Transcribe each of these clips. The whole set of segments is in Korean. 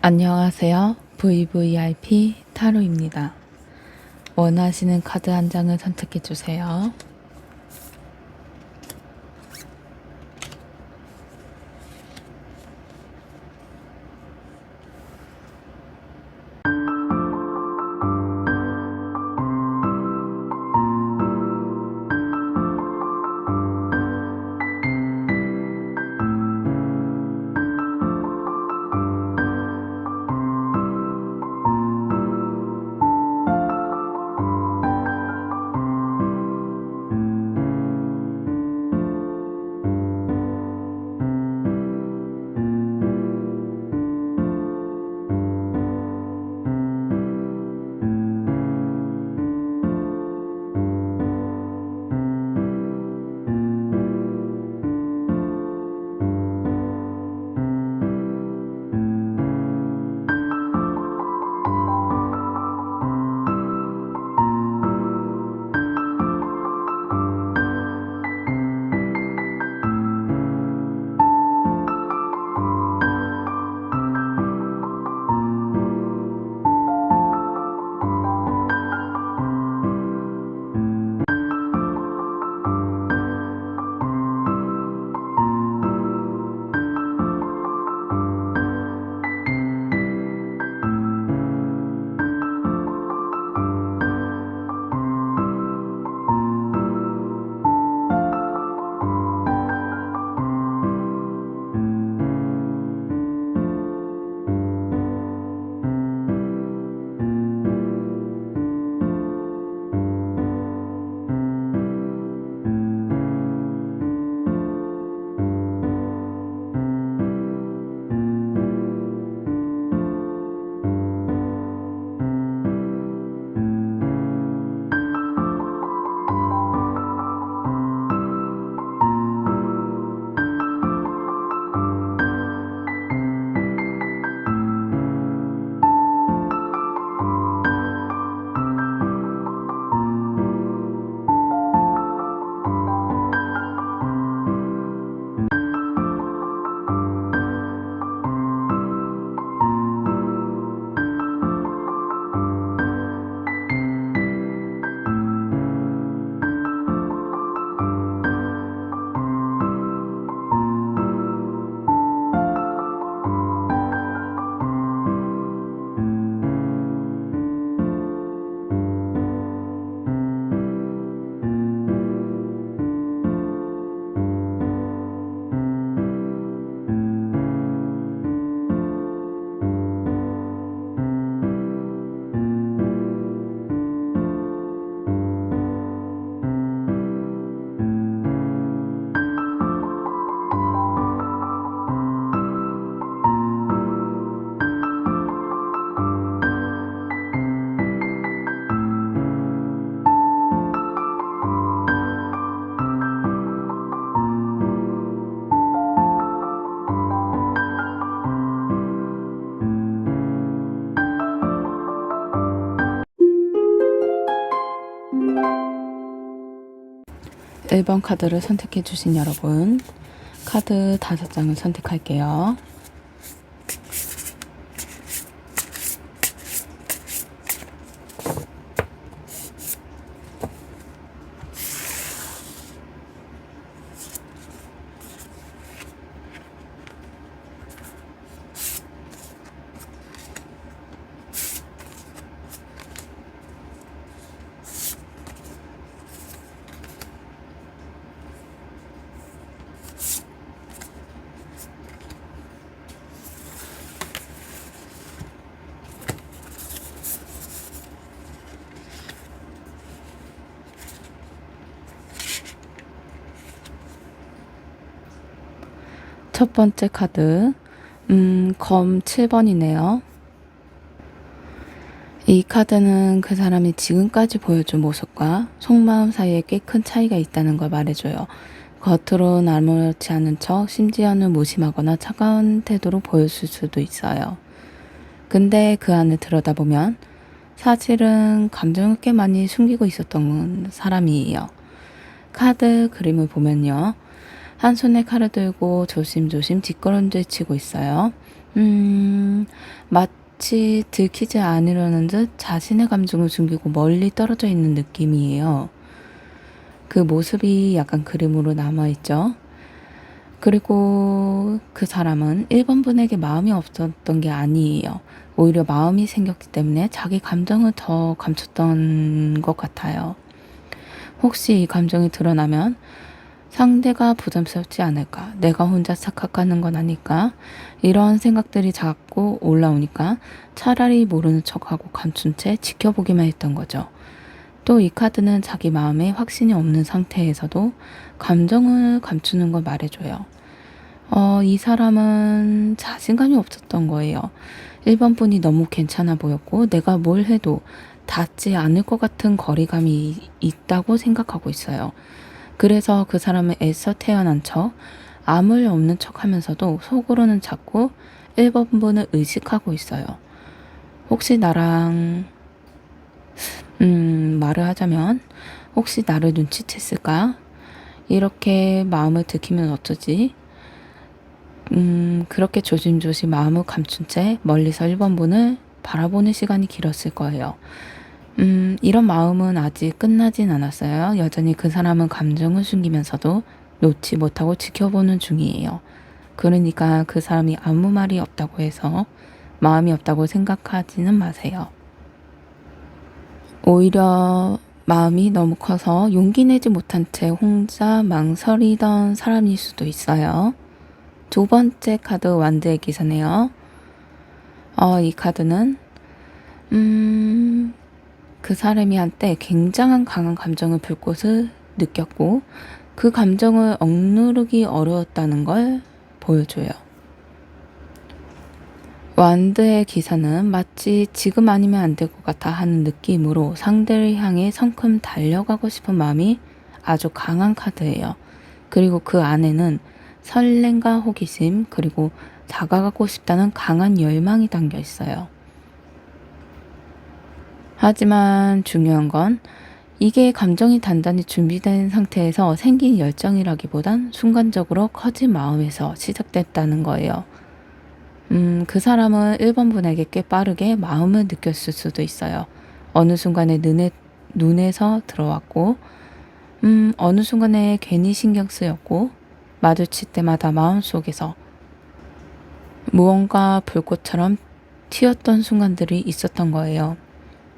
안녕하세요. VVIP 타로입니다. 원하시는 카드 한 장을 선택해 주세요. 일 번 카드를 선택해 주신 여러분, 카드 5장을 선택할게요. 첫 번째 카드, 검 7번이네요. 이 카드는 그 사람이 지금까지 보여준 모습과 속마음 사이에 꽤 큰 차이가 있다는 걸 말해줘요. 겉으로는 아무렇지 않은 척, 심지어는 무심하거나 차가운 태도로 보였을 수도 있어요. 근데 그 안을 들여다보면 사실은 감정을 꽤 많이 숨기고 있었던 사람이에요. 카드 그림을 보면요. 한 손에 칼을 들고 조심조심 뒷걸음질 치고 있어요. 음, 마치 들키지 않으려는 듯 자신의 감정을 숨기고 멀리 떨어져 있는 느낌이에요. 그 모습이 약간 그림으로 남아있죠. 그리고 그 사람은 1번 분에게 마음이 없었던 게 아니에요. 오히려 마음이 생겼기 때문에 자기 감정을 더 감췄던 것 같아요. 혹시 이 감정이 드러나면 상대가 부담스럽지 않을까? 내가 혼자 착각하는 건 아닐까? 이런 생각들이 자꾸 올라오니까 차라리 모르는 척하고 감춘 채 지켜보기만 했던 거죠. 또 이 카드는 자기 마음에 확신이 없는 상태에서도 감정을 감추는 걸 말해줘요. 이 사람은 자신감이 없었던 거예요. 1번 분이 너무 괜찮아 보였고 내가 뭘 해도 닿지 않을 것 같은 거리감이 있다고 생각하고 있어요. 그래서 그 사람은 애써 태어난 척, 아무 일 없는 척 하면서도 속으로는 자꾸 1번 분을 의식하고 있어요. 혹시 나랑 말을 하자면 혹시 나를 눈치챘을까? 이렇게 마음을 들키면 어쩌지? 그렇게 조심조심 마음을 감춘 채 멀리서 1번 분을 바라보는 시간이 길었을 거예요. 이런 마음은 아직 끝나진 않았어요. 여전히 그 사람은 감정을 숨기면서도 놓지 못하고 지켜보는 중이에요. 그러니까 그 사람이 아무 말이 없다고 해서 마음이 없다고 생각하지는 마세요. 오히려 마음이 너무 커서 용기 내지 못한 채 혼자 망설이던 사람일 수도 있어요. 두 번째 카드 완드의 기사네요. 이 카드는 그 사람이 한때 굉장한 강한 감정을 불꽃을 느꼈고 그 감정을 억누르기 어려웠다는 걸 보여줘요. 완드의 기사는 마치 지금 아니면 안 될 것 같아 하는 느낌으로 상대를 향해 성큼 달려가고 싶은 마음이 아주 강한 카드예요. 그리고 그 안에는 설렘과 호기심 그리고 다가가고 싶다는 강한 열망이 담겨 있어요. 하지만 중요한 건 이게 감정이 단단히 준비된 상태에서 생긴 열정이라기보단 순간적으로 커진 마음에서 시작됐다는 거예요. 그 사람은 1번 분에게 꽤 빠르게 마음을 느꼈을 수도 있어요. 어느 순간에 눈에서 들어왔고, 어느 순간에 괜히 신경 쓰였고, 마주칠 때마다 마음속에서 무언가 불꽃처럼 튀었던 순간들이 있었던 거예요.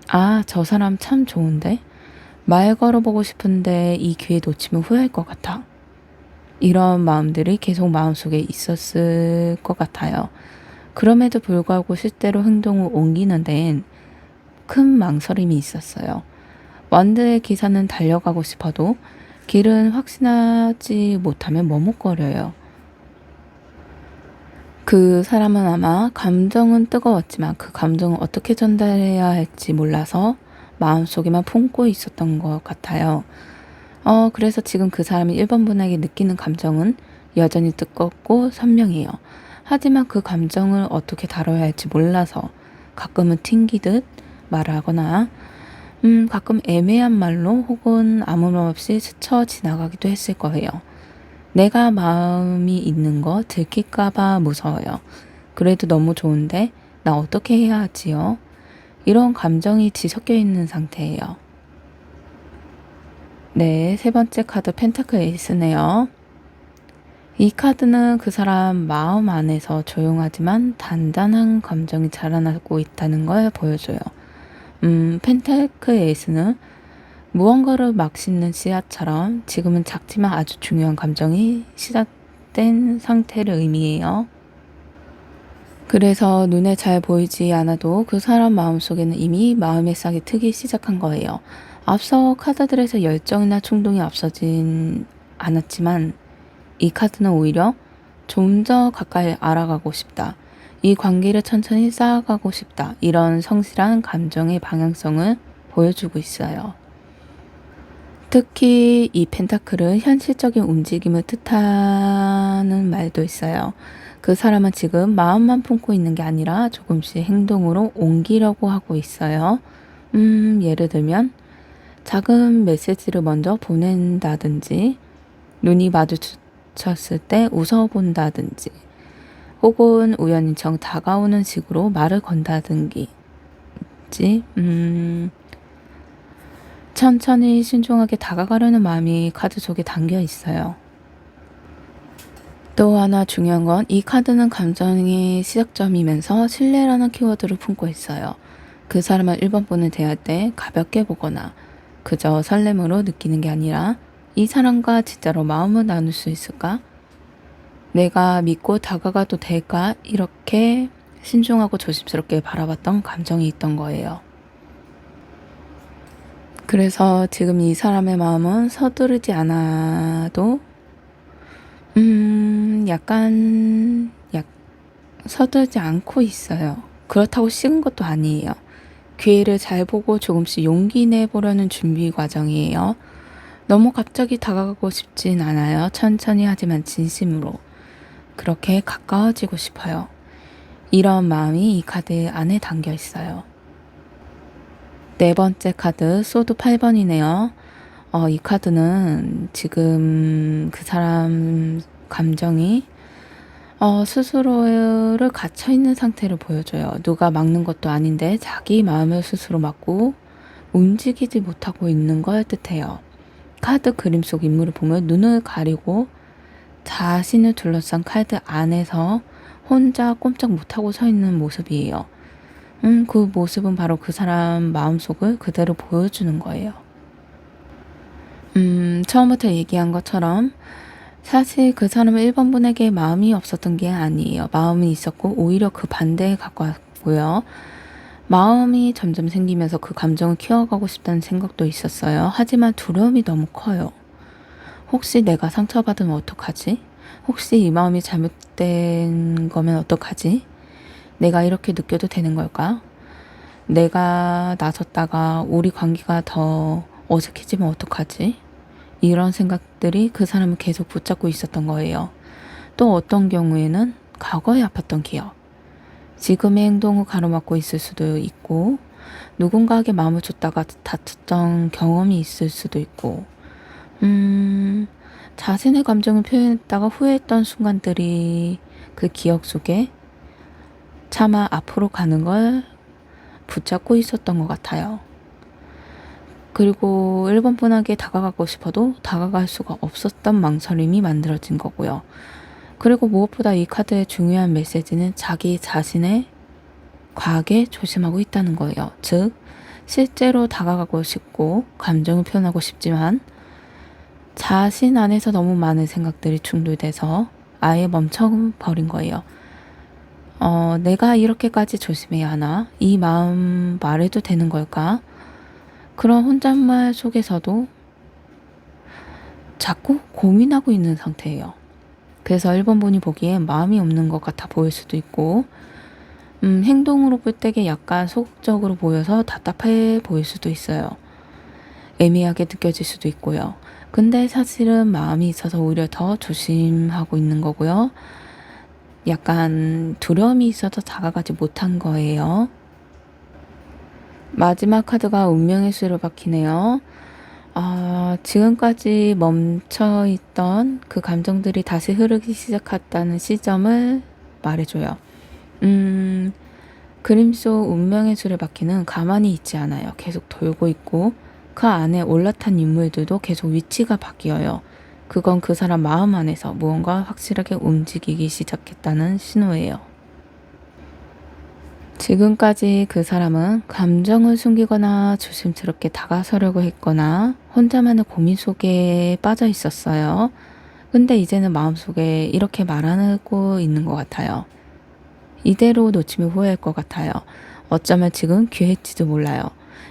아, 저 사람 참 좋은데? 말 걸어보고 싶은데 이 기회 놓치면 후회할 것 같아. 이런 마음들이 계속 마음속에 있었을 것 같아요. 그럼에도 불구하고 실제로 행동을 옮기는 데엔 큰 망설임이 있었어요. 완드의 기사는 달려가고 싶어도 길은 확신하지 못하면 머뭇거려요. 그 사람은 아마 감정은 뜨거웠지만 그 감정을 어떻게 전달해야 할지 몰라서 마음속에만 품고 있었던 것 같아요. 그래서 지금 그 사람이 1번 분에게 느끼는 감정은 여전히 뜨겁고 선명해요. 하지만 그 감정을 어떻게 다뤄야 할지 몰라서 가끔은 튕기듯 말하거나 가끔 애매한 말로 혹은 아무 말 없이 스쳐 지나가기도 했을 거예요. 내가 마음이 있는 거 들킬까봐 무서워요. 그래도 너무 좋은데 나 어떻게 해야 하지요? 이런 감정이 뒤섞여 있는 상태예요. 네, 세 번째 카드 펜타클 에이스네요. 이 카드는 그 사람 마음 안에서 조용하지만 단단한 감정이 자라나고 있다는 걸 보여줘요. 펜타클 에이스는 무언가를 막 심는 씨앗처럼 지금은 작지만 아주 중요한 감정이 시작된 상태를 의미해요. 그래서 눈에 잘 보이지 않아도 그 사람 마음속에는 이미 마음의 싹이 트기 시작한 거예요. 앞서 카드들에서 열정이나 충동이 앞서진 않았지만 이 카드는 오히려 좀 더 가까이 알아가고 싶다. 이 관계를 천천히 쌓아가고 싶다. 이런 성실한 감정의 방향성을 보여주고 있어요. 특히 이 펜타클은 현실적인 움직임을 뜻하는 말도 있어요. 그 사람은 지금 마음만 품고 있는 게 아니라 조금씩 행동으로 옮기려고 하고 있어요. 예를 들면 작은 메시지를 먼저 보낸다든지 눈이 마주쳤을 때 웃어본다든지 혹은 우연히 정 다가오는 식으로 말을 건다든지, 천천히 신중하게 다가가려는 마음이 카드 속에 담겨 있어요. 또 하나 중요한 건 이 카드는 감정의 시작점이면서 신뢰라는 키워드를 품고 있어요. 그 사람을 1번 분을 대할 때 가볍게 보거나 그저 설렘으로 느끼는 게 아니라 이 사람과 진짜로 마음을 나눌 수 있을까? 내가 믿고 다가가도 될까? 이렇게 신중하고 조심스럽게 바라봤던 감정이 있던 거예요. 그래서 지금 이 사람의 마음은 서두르지 않아도 약간 서두르지 않고 있어요. 그렇다고 식은 것도 아니에요. 기회를 잘 보고 조금씩 용기 내보려는 준비 과정이에요. 너무 갑자기 다가가고 싶진 않아요. 천천히 하지만 진심으로. 그렇게 가까워지고 싶어요. 이런 마음이 이 카드 안에 담겨 있어요. 네 번째 카드, 소드 8번이네요. 이 카드는 지금 그 사람 감정이 스스로를 갇혀있는 상태를 보여줘요. 누가 막는 것도 아닌데 자기 마음을 스스로 막고 움직이지 못하고 있는 걸 뜻해요. 카드 그림 속 인물을 보면 눈을 가리고 자신을 둘러싼 카드 안에서 혼자 꼼짝 못하고 서 있는 모습이에요. 그 모습은 바로 그 사람 마음속을 그대로 보여주는 거예요. 처음부터 얘기한 것처럼 사실 그 사람은 1번 분에게 마음이 없었던 게 아니에요. 마음은 있었고 오히려 그 반대에 가까웠고요. 마음이 점점 생기면서 그 감정을 키워가고 싶다는 생각도 있었어요. 하지만 두려움이 너무 커요. 혹시 내가 상처받으면 어떡하지? 혹시 이 마음이 잘못된 거면 어떡하지? 내가 이렇게 느껴도 되는 걸까? 내가 나섰다가 우리 관계가 더 어색해지면 어떡하지? 이런 생각들이 그 사람을 계속 붙잡고 있었던 거예요. 또 어떤 경우에는 과거에 아팠던 기억, 지금의 행동을 가로막고 있을 수도 있고 누군가에게 마음을 줬다가 다쳤던 경험이 있을 수도 있고 자신의 감정을 표현했다가 후회했던 순간들이 그 기억 속에 차마 앞으로 가는 걸 붙잡고 있었던 것 같아요. 그리고 1번 분에게 다가가고 싶어도 다가갈 수가 없었던 망설임이 만들어진 거고요. 그리고 무엇보다 이 카드의 중요한 메시지는 자기 자신의 과하게 조심하고 있다는 거예요. 즉 실제로 다가가고 싶고 감정을 표현하고 싶지만 자신 안에서 너무 많은 생각들이 충돌돼서 아예 멈춰버린 거예요. 내가 이렇게까지 조심해야 하나? 이 마음 말해도 되는 걸까? 그런 혼잣말 속에서도 자꾸 고민하고 있는 상태예요. 그래서 1번 분이 보기에 마음이 없는 것 같아 보일 수도 있고 행동으로 볼 때게 약간 소극적으로 보여서 답답해 보일 수도 있어요. 애매하게 느껴질 수도 있고요. 근데 사실은 마음이 있어서 오히려 더 조심하고 있는 거고요. 약간 두려움이 있어서 다가가지 못한 거예요. 마지막 카드가 운명의 수를 박히네요. 지금까지 멈춰있던 그 감정들이 다시 흐르기 시작했다는 시점을 말해줘요. 그림 속 운명의 수를 박히는 가만히 있지 않아요. 계속 돌고 있고 그 안에 올라탄 인물들도 계속 위치가 바뀌어요. 그건 그 사람 마음 안에서 무언가 확실하게 움직이기 시작했다는 신호예요. 지금까지 그 사람은 감정을 숨기거나 조심스럽게 다가서려고 했거나 혼자만의 고민 속에 빠져 있었어요. 근데 이제는 마음속에 이렇게 말하고 있는 것 같아요. 이대로 놓치면 후회할 것 같아요. 어쩌면 지금 기회일지도 몰라요.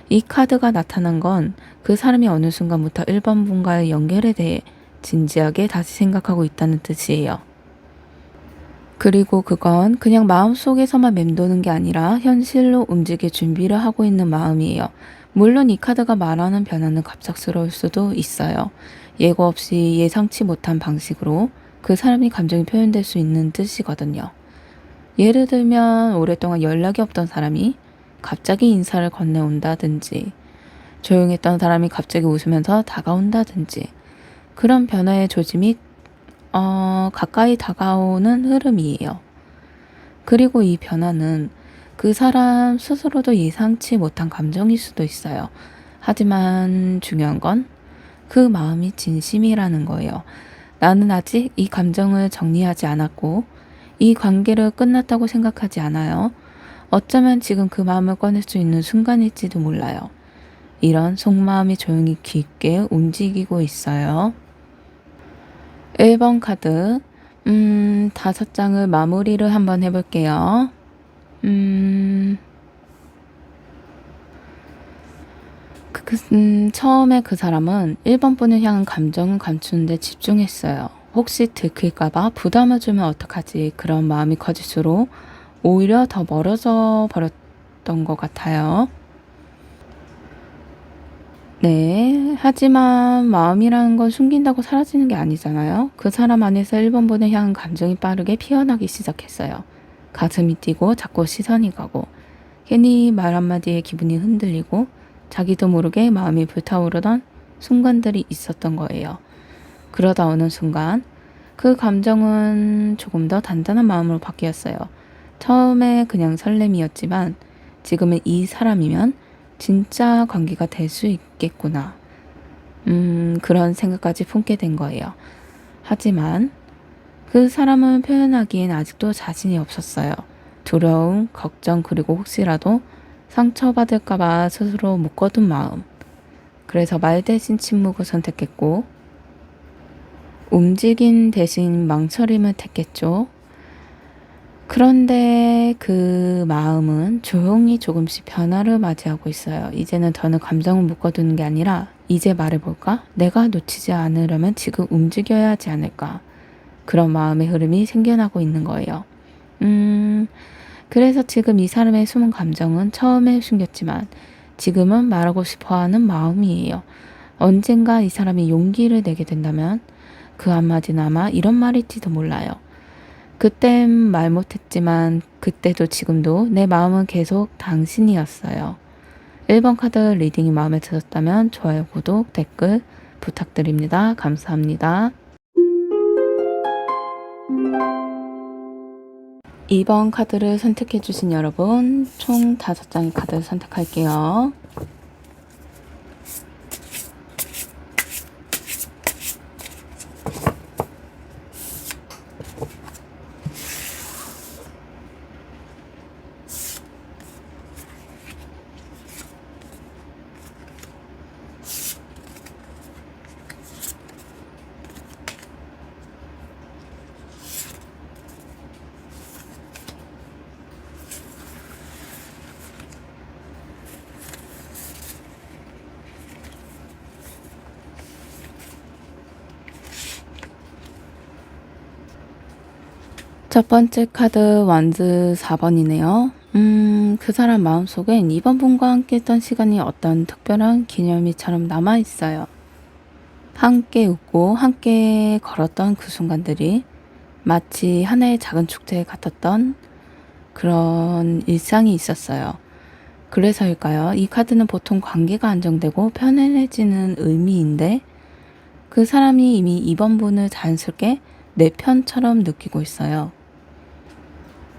이 카드가 나타난 건 그 사람이 어느 순간부터 1번 분과의 연결에 대해 진지하게 다시 생각하고 있다는 뜻이에요. 그리고 그건 그냥 마음속에서만 맴도는 게 아니라 현실로 움직일 준비를 하고 있는 마음이에요. 물론 이 카드가 말하는 변화는 갑작스러울 수도 있어요. 예고 없이 예상치 못한 방식으로 그 사람이 감정이 표현될 수 있는 뜻이거든요. 예를 들면 오랫동안 연락이 없던 사람이 갑자기 인사를 건네온다든지 조용했던 사람이 갑자기 웃으면서 다가온다든지 그런 변화의 조짐이 가까이 다가오는 흐름이에요. 그리고 이 변화는 그 사람 스스로도 예상치 못한 감정일 수도 있어요. 하지만 중요한 건 그 마음이 진심이라는 거예요. 나는 아직 이 감정을 정리하지 않았고 이 관계를 끝났다고 생각하지 않아요. 어쩌면 지금 그 마음을 꺼낼 수 있는 순간일지도 몰라요. 이런 속마음이 조용히 깊게 움직이고 있어요. 1번 카드, 5장을 마무리를 한번 해볼게요. 처음에 그 사람은 1번 분을 향한 감정을 감추는데 집중했어요. 혹시 들킬까봐 부담을 주면 어떡하지? 그런 마음이 커질수록 오히려 더 멀어져 버렸던 것 같아요. 네, 하지만 마음이라는 건 숨긴다고 사라지는 게 아니잖아요. 그 사람 안에서 1번 분을 향한 감정이 빠르게 피어나기 시작했어요. 가슴이 뛰고 자꾸 시선이 가고 괜히 말 한마디에 기분이 흔들리고 자기도 모르게 마음이 불타오르던 순간들이 있었던 거예요. 그러다 어느 순간 그 감정은 조금 더 단단한 마음으로 바뀌었어요. 처음에 그냥 설렘이었지만 지금은 이 사람이면 진짜 관계가 될 수 있겠구나. 그런 생각까지 품게 된 거예요. 하지만 그 사람은 표현하기엔 아직도 자신이 없었어요. 두려움, 걱정, 그리고 혹시라도 상처받을까봐 스스로 묶어둔 마음. 그래서 말 대신 침묵을 선택했고, 움직인 대신 망설임을 택했죠. 그런데 그 마음은 조용히 조금씩 변화를 맞이하고 있어요. 이제는 더는 감정을 묶어두는 게 아니라 이제 말해볼까? 내가 놓치지 않으려면 지금 움직여야 하지 않을까? 그런 마음의 흐름이 생겨나고 있는 거예요. 그래서 지금 이 사람의 숨은 감정은 처음에 숨겼지만 지금은 말하고 싶어하는 마음이에요. 언젠가 이 사람이 용기를 내게 된다면 그 한마디는 아마 이런 말일지도 몰라요. 그땐 말 못했지만 그때도 지금도 내 마음은 계속 당신이었어요. 1번 카드 리딩이 마음에 드셨다면 좋아요, 구독, 댓글 부탁드립니다. 감사합니다. 2번 카드를 선택해주신 여러분, 총 5장의 카드를 선택할게요. 첫 번째 카드 완즈 4번이네요. 그 사람 마음속엔 이번 분과 함께 했던 시간이 어떤 특별한 기념일처럼 남아있어요. 함께 웃고 함께 걸었던 그 순간들이 마치 하나의 작은 축제 같았던 그런 일상이 있었어요. 그래서일까요? 이 카드는 보통 관계가 안정되고 편안해지는 의미인데 그 사람이 이미 이번 분을 자연스럽게 내 편처럼 느끼고 있어요.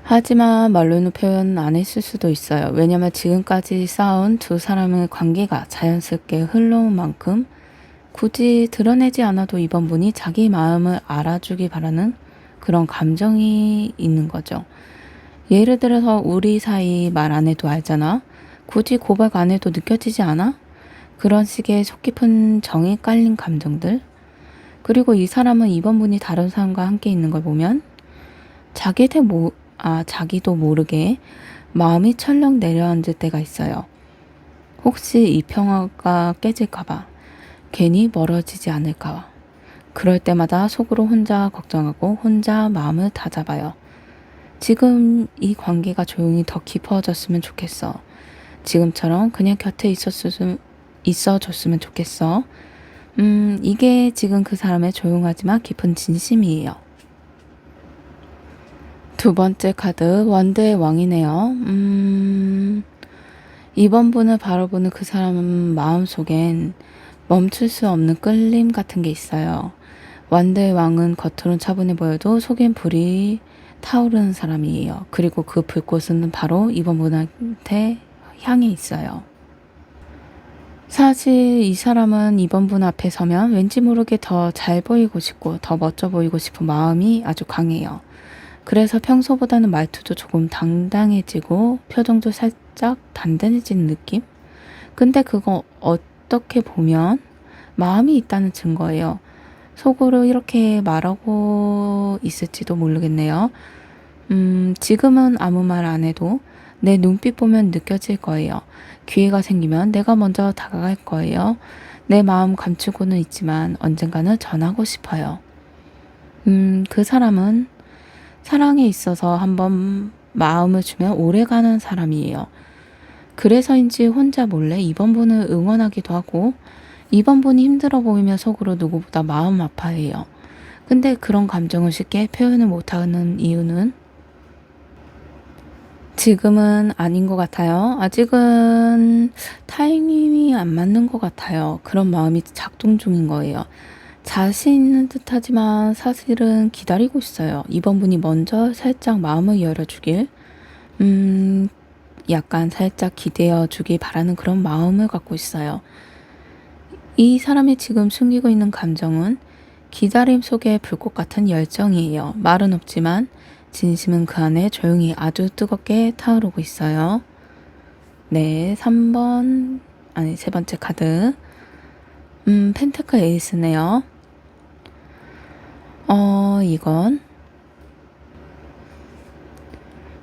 하지만 말로는 표현 안 했을 수도 있어요. 왜냐면 지금까지 쌓아온 두 사람의 관계가 자연스럽게 흘러온 만큼 굳이 드러내지 않아도 이번 분이 자기 마음을 알아주기 바라는 그런 감정이 있는 거죠. 예를 들어서 우리 사이 말 안 해도 알잖아. 굳이 고백 안 해도 느껴지지 않아? 그런 식의 속 깊은 정이 깔린 감정들. 그리고 이 사람은 이번 분이 다른 사람과 함께 있는 걸 보면 자기도 모르게 마음이 철렁 내려앉을 때가 있어요. 혹시 이 평화가 깨질까봐, 괜히 멀어지지 않을까봐. 그럴 때마다 속으로 혼자 걱정하고 혼자 마음을 다잡아요. 지금 이 관계가 조용히 더 깊어졌으면 좋겠어. 지금처럼 그냥 곁에 있어줬으면 좋겠어. 이게 지금 그 사람의 조용하지만 깊은 진심이에요. 두 번째 카드 원드의 왕이네요. 이번 분을 바라보는 그 사람 마음속엔 멈출 수 없는 끌림 같은 게 있어요. 원드의 왕은 겉으론 차분해 보여도 속엔 불이 타오르는 사람이에요. 그리고 그 불꽃은 바로 이번 분한테 향해 있어요. 사실 이 사람은 이번 분 앞에 서면 왠지 모르게 더 잘 보이고 싶고 더 멋져 보이고 싶은 마음이 아주 강해요. 그래서 평소보다는 말투도 조금 당당해지고 표정도 살짝 단단해지는 느낌? 근데 그거 어떻게 보면 마음이 있다는 증거예요. 속으로 이렇게 말하고 있을지도 모르겠네요. 지금은 아무 말 안 해도 내 눈빛 보면 느껴질 거예요. 기회가 생기면 내가 먼저 다가갈 거예요. 내 마음 감추고는 있지만 언젠가는 전하고 싶어요. 그 사람은 사랑에 있어서 한번 마음을 주면 오래가는 사람이에요. 그래서인지 혼자 몰래 이번 분을 응원하기도 하고 이번 분이 힘들어 보이면 속으로 누구보다 마음 아파해요. 근데 그런 감정을 쉽게 표현을 못하는 이유는 지금은 아닌 것 같아요. 아직은 타이밍이 안 맞는 것 같아요. 그런 마음이 작동 중인 거예요. 자신 있는 듯하지만 사실은 기다리고 있어요. 이번 분이 먼저 살짝 마음을 열어주길, 약간 살짝 기대어 주길 바라는 그런 마음을 갖고 있어요. 이 사람이 지금 숨기고 있는 감정은 기다림 속의 불꽃 같은 열정이에요. 말은 없지만 진심은 그 안에 조용히 아주 뜨겁게 타오르고 있어요. 네, 세 번째 카드. 펜타클 에이스네요. 이건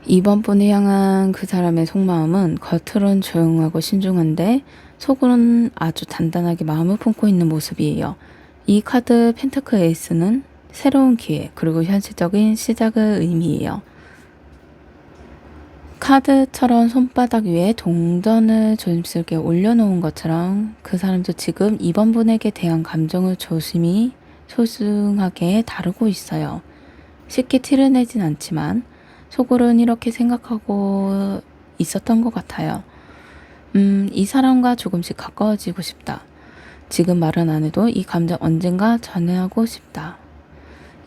이번 분을 향한 그 사람의 속마음은 겉으론 조용하고 신중한데 속으로는 아주 단단하게 마음을 품고 있는 모습이에요. 이 카드 펜타클 에이스는 새로운 기회 그리고 현실적인 시작을 의미해요. 카드처럼 손바닥 위에 동전을 조심스럽게 올려놓은 것처럼 그 사람도 지금 이번 분에게 대한 감정을 조심히 소중하게 다루고 있어요. 쉽게 티를 내진 않지만 속으로는 이렇게 생각하고 있었던 것 같아요. 이 사람과 조금씩 가까워지고 싶다. 지금 말은 안 해도 이 감정 언젠가 전해하고 싶다.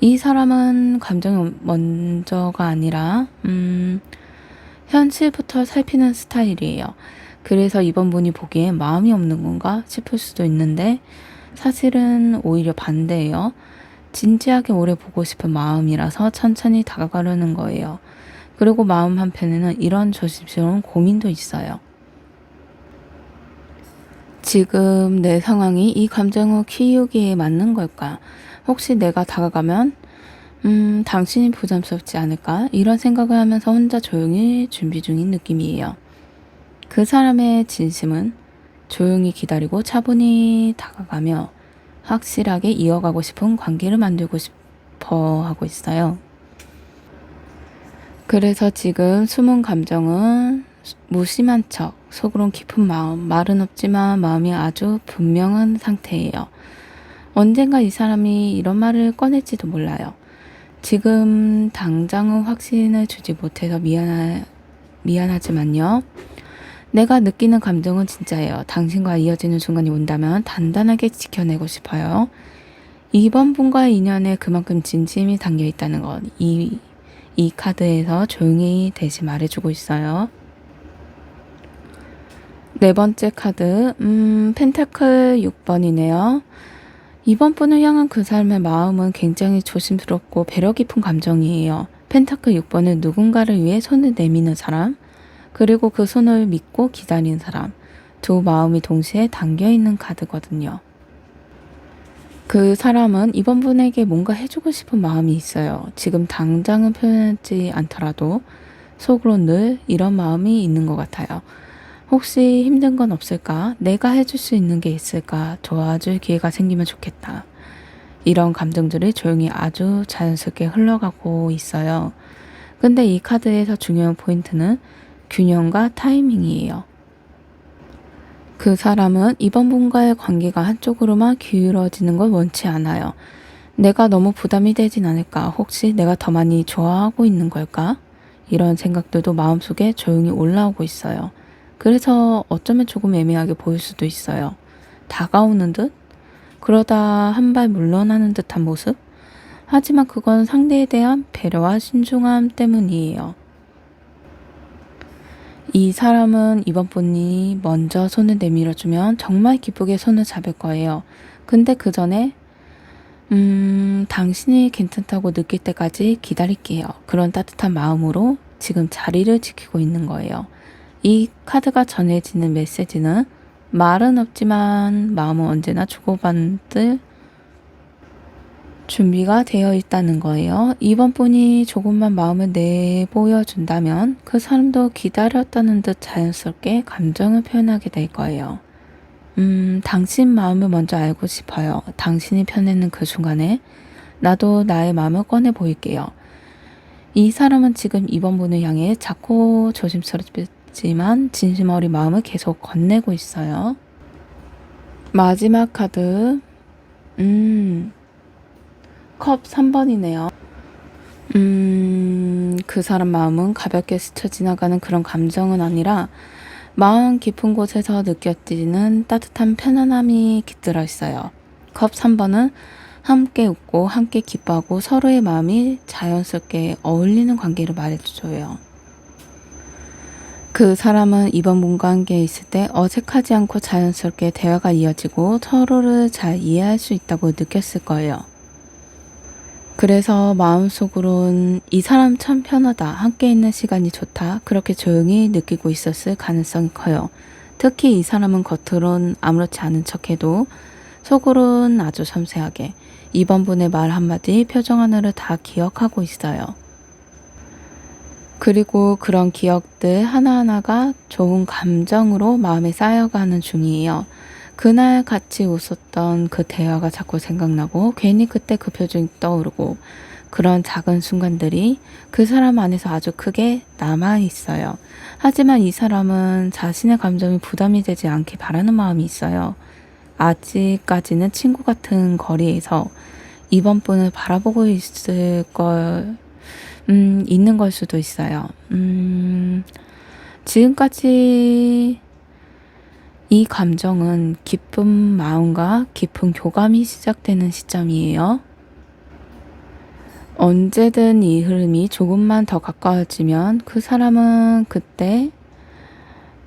이 사람은 감정이 먼저가 아니라 현실부터 살피는 스타일이에요. 그래서 이번 분이 보기에 마음이 없는 건가 싶을 수도 있는데 사실은 오히려 반대예요. 진지하게 오래 보고 싶은 마음이라서 천천히 다가가려는 거예요. 그리고 마음 한편에는 이런 조심스러운 고민도 있어요. 지금 내 상황이 이 감정을 키우기에 맞는 걸까? 혹시 내가 다가가면 당신이 부담스럽지 않을까? 이런 생각을 하면서 혼자 조용히 준비 중인 느낌이에요. 그 사람의 진심은 조용히 기다리고 차분히 다가가며 확실하게 이어가고 싶은 관계를 만들고 싶어 하고 있어요. 그래서 지금 숨은 감정은 무심한 척, 속으론 깊은 마음, 말은 없지만 마음이 아주 분명한 상태예요. 언젠가 이 사람이 이런 말을 꺼낼지도 몰라요. 지금 당장은 확신을 주지 못해서 미안하지만요. 내가 느끼는 감정은 진짜예요. 당신과 이어지는 순간이 온다면 단단하게 지켜내고 싶어요. 이번 분과의 인연에 그만큼 진심이 담겨 있다는 것. 이 카드에서 조용히 대신 말해주고 있어요. 네 번째 카드, 펜타클 6번이네요. 이번 분을 향한 그 사람의 마음은 굉장히 조심스럽고 배려 깊은 감정이에요. 펜타클 6번은 누군가를 위해 손을 내미는 사람, 그리고 그 손을 믿고 기다리는 사람, 두 마음이 동시에 담겨있는 카드거든요. 그 사람은 이번 분에게 뭔가 해주고 싶은 마음이 있어요. 지금 당장은 표현하지 않더라도 속으로 늘 이런 마음이 있는 것 같아요. 혹시 힘든 건 없을까? 내가 해줄 수 있는 게 있을까? 도와줄 기회가 생기면 좋겠다. 이런 감정들이 조용히 아주 자연스럽게 흘러가고 있어요. 근데 이 카드에서 중요한 포인트는 균형과 타이밍이에요. 그 사람은 이번 분과의 관계가 한쪽으로만 기울어지는 걸 원치 않아요. 내가 너무 부담이 되진 않을까? 혹시 내가 더 많이 좋아하고 있는 걸까? 이런 생각들도 마음속에 조용히 올라오고 있어요. 그래서 어쩌면 조금 애매하게 보일 수도 있어요. 다가오는 듯? 그러다 한 발 물러나는 듯한 모습? 하지만 그건 상대에 대한 배려와 신중함 때문이에요. 이 사람은 이번 분이 먼저 손을 내밀어주면 정말 기쁘게 손을 잡을 거예요. 근데 그 전에 당신이 괜찮다고 느낄 때까지 기다릴게요. 그런 따뜻한 마음으로 지금 자리를 지키고 있는 거예요. 이 카드가 전해지는 메시지는 말은 없지만 마음은 언제나 주고받을 준비가 되어 있다는 거예요. 이번 분이 조금만 마음을 내보여준다면 그 사람도 기다렸다는 듯 자연스럽게 감정을 표현하게 될 거예요. 당신 마음을 먼저 알고 싶어요. 당신이 펴내는 그 순간에 나도 나의 마음을 꺼내 보일게요. 이 사람은 지금 이번 분을 향해 작고 조심스럽지만 진심 어린 마음을 계속 건네고 있어요. 마지막 카드, 컵 3번이네요. 그 사람 마음은 가볍게 스쳐 지나가는 그런 감정은 아니라 마음 깊은 곳에서 느껴지는 따뜻한 편안함이 깃들어 있어요. 컵 3번은 함께 웃고 함께 기뻐하고 서로의 마음이 자연스럽게 어울리는 관계를 말해줘요. 그 사람은 이번 분과 함께 있을 때 어색하지 않고 자연스럽게 대화가 이어지고 서로를 잘 이해할 수 있다고 느꼈을 거예요. 그래서 마음속으론 이 사람 참 편하다, 함께 있는 시간이 좋다, 그렇게 조용히 느끼고 있었을 가능성이 커요. 특히 이 사람은 겉으론 아무렇지 않은 척해도 속으론 아주 섬세하게 이번 분의 말 한마디, 표정 하나를 다 기억하고 있어요. 그리고 그런 기억들 하나하나가 좋은 감정으로 마음에 쌓여가는 중이에요. 그날 같이 웃었던 그 대화가 자꾸 생각나고 괜히 그때 그 표정이 떠오르고 그런 작은 순간들이 그 사람 안에서 아주 크게 남아있어요. 하지만 이 사람은 자신의 감정이 부담이 되지 않게 바라는 마음이 있어요. 아직까지는 친구 같은 거리에서 이번 분을 바라보고 있는 걸 수도 있어요. 지금까지 이 감정은 깊은 마음과 깊은 교감이 시작되는 시점이에요. 언제든 이 흐름이 조금만 더 가까워지면 그 사람은 그때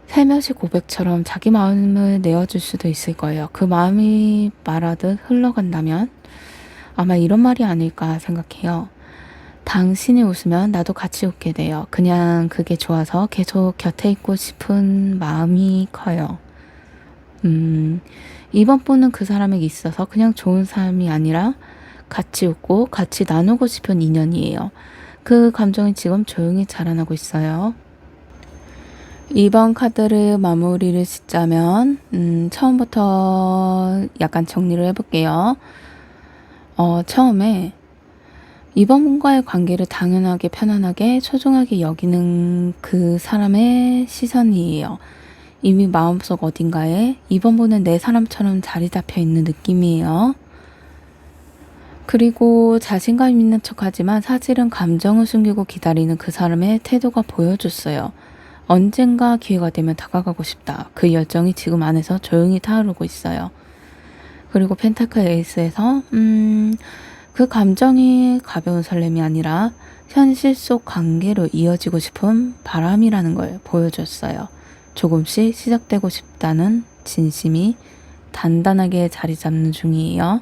살며시 고백처럼 자기 마음을 내어줄 수도 있을 거예요. 그 마음이 말하듯 흘러간다면 아마 이런 말이 아닐까 생각해요. 당신이 웃으면 나도 같이 웃게 돼요. 그냥 그게 좋아서 계속 곁에 있고 싶은 마음이 커요. 이번 분은 그 사람에게 있어서 그냥 좋은 사람이 아니라 같이 웃고 같이 나누고 싶은 인연이에요. 그 감정이 지금 조용히 자라나고 있어요. 이번 카드를 마무리를 짓자면 처음부터 약간 정리를 해볼게요. 처음에 이번 분과의 관계를 당연하게 편안하게 소중하게 여기는 그 사람의 시선이에요. 이미 마음속 어딘가에 이번 분은 내 사람처럼 자리 잡혀 있는 느낌이에요. 그리고 자신감 있는 척하지만 사실은 감정을 숨기고 기다리는 그 사람의 태도가 보여줬어요. 언젠가 기회가 되면 다가가고 싶다. 그 열정이 지금 안에서 조용히 타오르고 있어요. 그리고 펜타클 에이스에서 그 감정이 가벼운 설렘이 아니라 현실 속 관계로 이어지고 싶은 바람이라는 걸 보여줬어요. 조금씩 시작되고 싶다는 진심이 단단하게 자리 잡는 중이에요.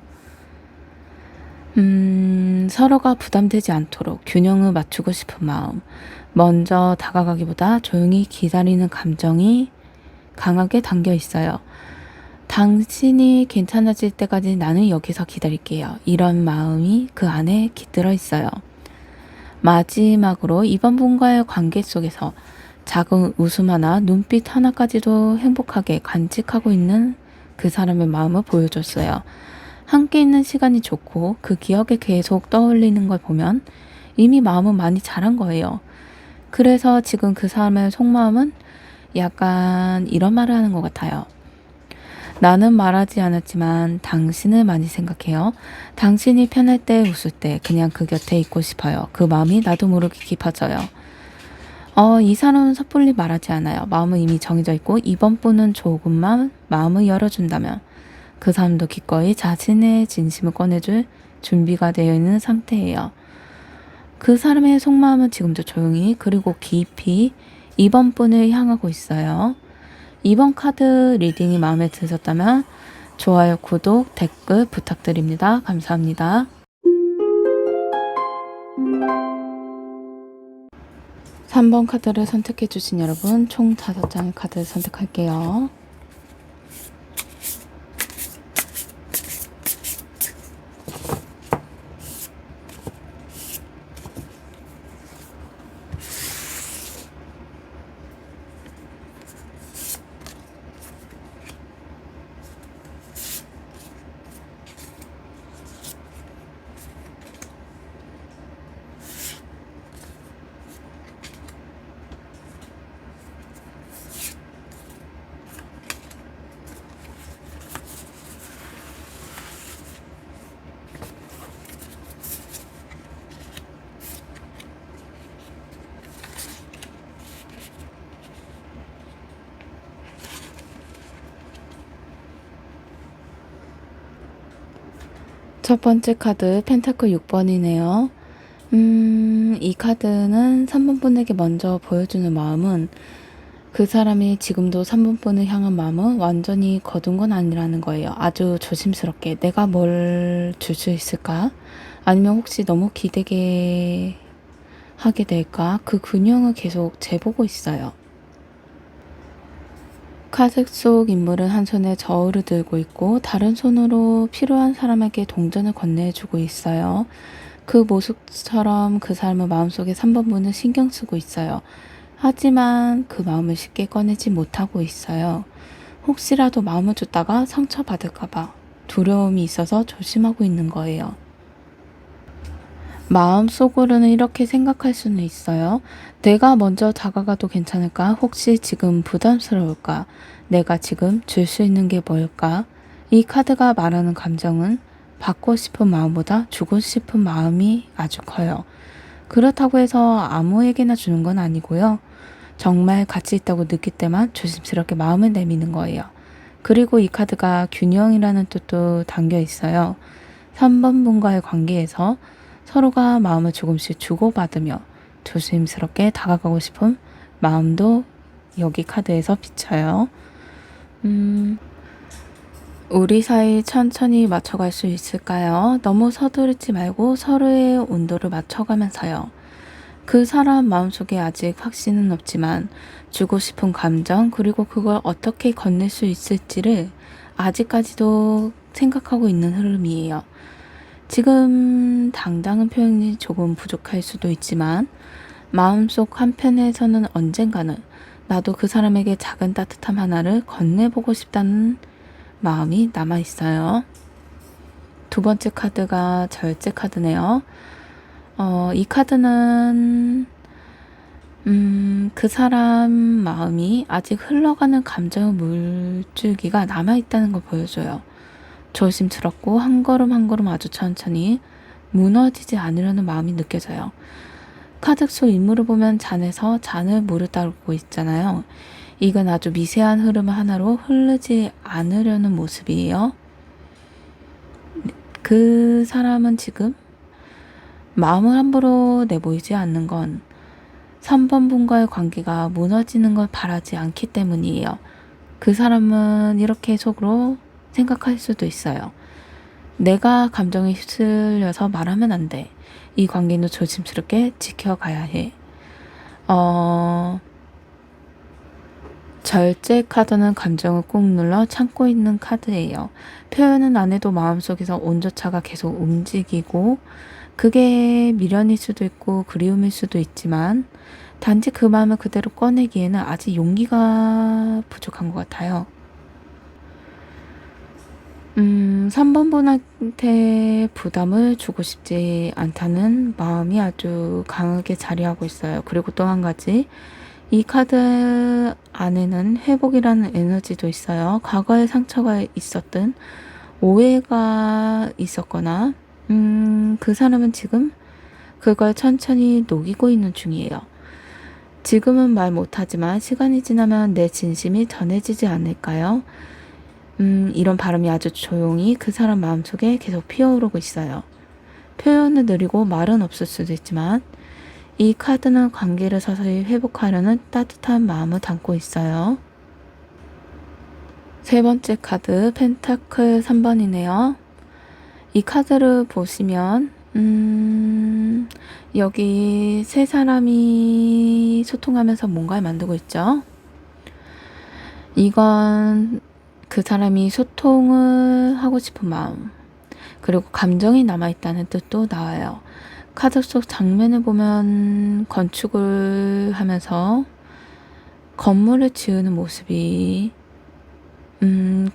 서로가 부담되지 않도록 균형을 맞추고 싶은 마음. 먼저 다가가기보다 조용히 기다리는 감정이 강하게 담겨 있어요. 당신이 괜찮아질 때까지 나는 여기서 기다릴게요. 이런 마음이 그 안에 깃들어 있어요. 마지막으로 이번 분과의 관계 속에서 작은 웃음 하나, 눈빛 하나까지도 행복하게 간직하고 있는 그 사람의 마음을 보여줬어요. 함께 있는 시간이 좋고 그 기억에 계속 떠올리는 걸 보면 이미 마음은 많이 자란 거예요. 그래서 지금 그 사람의 속마음은 약간 이런 말을 하는 것 같아요. 나는 말하지 않았지만 당신을 많이 생각해요. 당신이 편할 때 웃을 때 그냥 그 곁에 있고 싶어요. 그 마음이 나도 모르게 깊어져요. 이 사람은 섣불리 말하지 않아요. 마음은 이미 정해져 있고 이번 분은 조금만 마음을 열어준다면 그 사람도 기꺼이 자신의 진심을 꺼내줄 준비가 되어 있는 상태예요. 그 사람의 속마음은 지금도 조용히 그리고 깊이 2번 분을 향하고 있어요. 2번 카드 리딩이 마음에 드셨다면 좋아요, 구독, 댓글 부탁드립니다. 감사합니다. 3번 카드를 선택해 주신 여러분, 총 5장의 카드를 선택할게요. 첫 번째 카드 펜타클 6번이네요. 이 카드는 3번 분에게 먼저 보여주는 마음은 그 사람이 지금도 3번 분을 향한 마음은 완전히 거둔 건 아니라는 거예요. 아주 조심스럽게 내가 뭘 줄 수 있을까? 아니면 혹시 너무 기대게 하게 될까? 그 균형을 계속 재보고 있어요. 카드 속 인물은 한 손에 저울을 들고 있고 다른 손으로 필요한 사람에게 동전을 건네주고 있어요. 그 모습처럼 그 사람은 마음속에 3번 분을 신경 쓰고 있어요. 하지만 그 마음을 쉽게 꺼내지 못하고 있어요. 혹시라도 마음을 줬다가 상처받을까봐 두려움이 있어서 조심하고 있는 거예요. 마음속으로는 이렇게 생각할 수는 있어요. 내가 먼저 다가가도 괜찮을까? 혹시 지금 부담스러울까? 내가 지금 줄 수 있는 게 뭘까? 이 카드가 말하는 감정은 받고 싶은 마음보다 주고 싶은 마음이 아주 커요. 그렇다고 해서 아무에게나 주는 건 아니고요. 정말 가치 있다고 느낄 때만 조심스럽게 마음을 내미는 거예요. 그리고 이 카드가 균형이라는 뜻도 담겨 있어요. 3번 분과의 관계에서 서로가 마음을 조금씩 주고받으며 조심스럽게 다가가고 싶은 마음도 여기 카드에서 비쳐요. 우리 사이 천천히 맞춰갈 수 있을까요? 너무 서두르지 말고 서로의 온도를 맞춰가면서요. 그 사람 마음속에 아직 확신은 없지만 주고 싶은 감정 그리고 그걸 어떻게 건넬 수 있을지를 아직까지도 생각하고 있는 흐름이에요. 지금 당장은 표현이 조금 부족할 수도 있지만 마음속 한편에서는 언젠가는 나도 그 사람에게 작은 따뜻함 하나를 건네보고 싶다는 마음이 남아있어요. 두 번째 카드가 절제 카드네요. 이 카드는 그 사람 마음이 아직 흘러가는 감정의 물줄기가 남아있다는 걸 보여줘요. 조심스럽고 한 걸음 한 걸음 아주 천천히 무너지지 않으려는 마음이 느껴져요. 카드 속 인물을 보면 잔에서 잔을 물을 따르고 있잖아요. 이건 아주 미세한 흐름 하나로 흐르지 않으려는 모습이에요. 그 사람은 지금 마음을 함부로 내보이지 않는 건 3번 분과의 관계가 무너지는 걸 바라지 않기 때문이에요. 그 사람은 이렇게 속으로 생각할 수도 있어요. 내가 감정에 휩쓸려서 말하면 안 돼. 이 관계는 조심스럽게 지켜가야 해. 절제 카드는 감정을 꾹 눌러 참고 있는 카드예요. 표현은 안 해도 마음속에서 온도차가 계속 움직이고 그게 미련일 수도 있고 그리움일 수도 있지만 단지 그 마음을 그대로 꺼내기에는 아직 용기가 부족한 것 같아요. 3번 분한테 부담을 주고 싶지 않다는 마음이 아주 강하게 자리하고 있어요. 그리고 또 한 가지, 이 카드 안에는 회복이라는 에너지도 있어요. 과거에 상처가 있었든 오해가 있었거나 그 사람은 지금 그걸 천천히 녹이고 있는 중이에요. 지금은 말 못하지만 시간이 지나면 내 진심이 전해지지 않을까요? 이런 바람이 아주 조용히 그 사람 마음속에 계속 피어오르고 있어요. 표현은 느리고 말은 없을 수도 있지만 이 카드는 관계를 서서히 회복하려는 따뜻한 마음을 담고 있어요. 세 번째 카드 펜타클 3번이네요. 이 카드를 보시면 여기 세 사람이 소통하면서 뭔가를 만들고 있죠. 이건 그 사람이 소통을 하고 싶은 마음 그리고 감정이 남아있다는 뜻도 나와요. 카드 속 장면을 보면 건축을 하면서 건물을 지으는 모습이